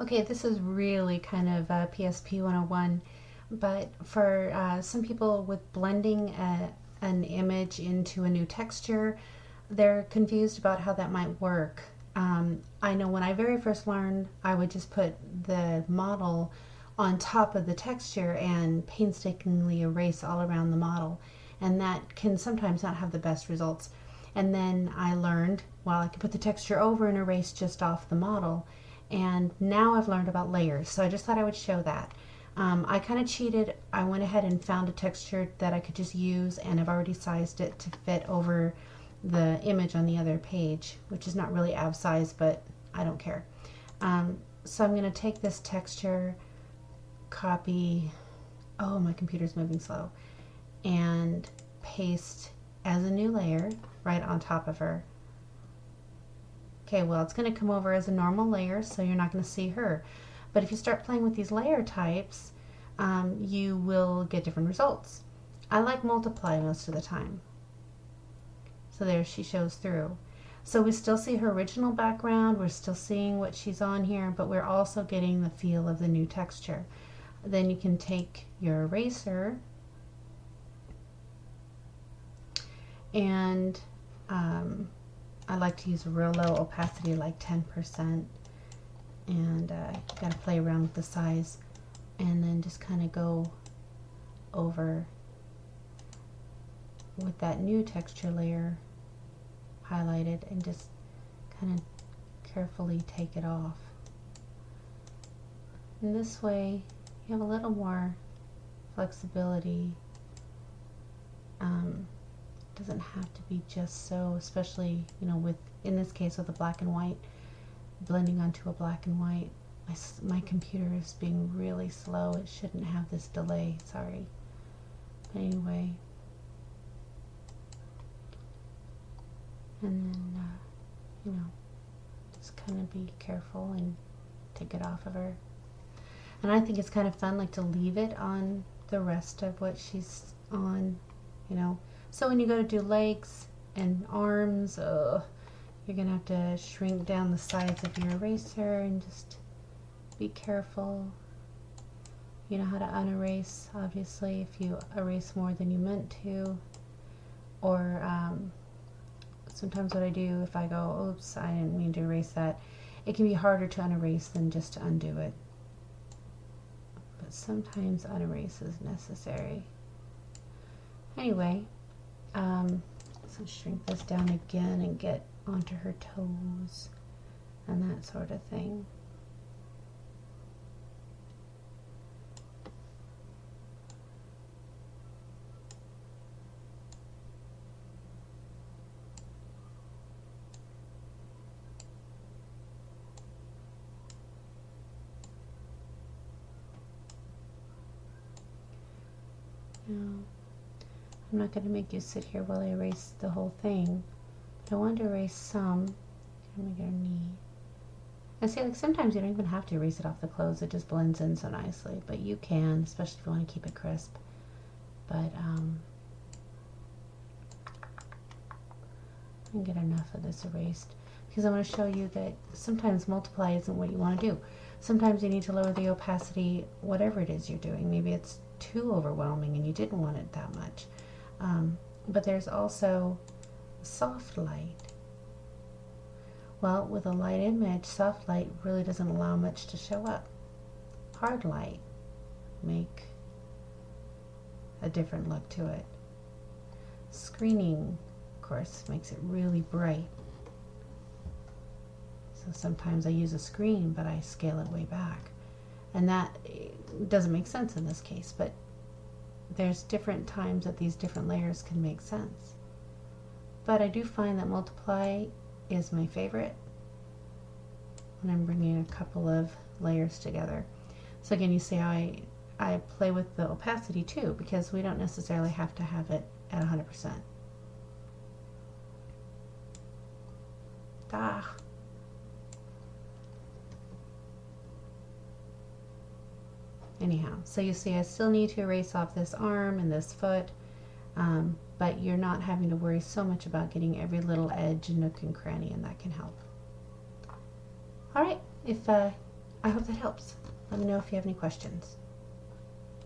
Okay, this is really kind of PSP 101, but for some people with blending an image into a new texture, they're confused about how that might work. I know when I very first learned, I would just put the model on top of the texture and painstakingly erase all around the model, and that can sometimes not have the best results. And then I learned, well, I could put the texture over and erase just off the model. And now I've learned about layers, so I just thought I would show that. I kind of cheated. I went ahead and found a texture that I could just use, and I've already sized it to fit over the image on the other page, which is not really ab size, but I don't care. So I'm going to take this texture, copy, oh, my computer's moving slow, and paste as a new layer right on top of her. Okay, well, it's going to come over as a normal layer, so you're not going to see her. But if you start playing with these layer types, you will get different results. I like multiply most of the time. So there she shows through. So we still see her original background, we're still seeing what she's on here, but we're also getting the feel of the new texture. Then you can take your eraser and I like to use a real low opacity, like 10%, and you gotta play around with the size, and then just kind of go over with that new texture layer highlighted and just kind of carefully take it off. And this way you have a little more flexibility. Doesn't have to be just so, especially, you know, with, in this case, with a black and white, blending onto a black and white. My computer is being really slow. It shouldn't have this delay, sorry. But anyway, and then you know, just kind of be careful and take it off of her. And I think it's kind of fun, like, to leave it on the rest of what she's on, you know. So when you go to do legs and arms, you're gonna have to shrink down the sides of your eraser and just be careful. You know how to unerase, obviously, if you erase more than you meant to. Or sometimes what I do, if I go, oops, I didn't mean to erase that, it can be harder to unerase than just to undo it. But sometimes unerase is necessary. Anyway, so shrink this down again and get onto her toes and that sort of thing. Now, I'm not going to make you sit here while I erase the whole thing. I want to erase some. I'm going to make her knee. And see, like, sometimes you don't even have to erase it off the clothes. It just blends in so nicely. But you can, especially if you want to keep it crisp. But I can get enough of this erased, because I want to show you that sometimes multiply isn't what you want to do. Sometimes you need to lower the opacity, whatever it is you're doing. Maybe it's too overwhelming and you didn't want it that much. But there's also soft light. Well, with a light image, soft light really doesn't allow much to show up. Hard light make a different look to it. Screening, of course, makes it really bright. So sometimes I use a screen, but I scale it way back. And that doesn't make sense in this case, but there's different times that these different layers can make sense. But I do find that multiply is my favorite when I'm bringing a couple of layers together. So again, you see how I play with the opacity too, because we don't necessarily have to have it at 100%. Ah. Anyhow, so you see I still need to erase off this arm and this foot, but you're not having to worry so much about getting every little edge, nook and cranny, and that can help. Alright, if I hope that helps. Let me know if you have any questions.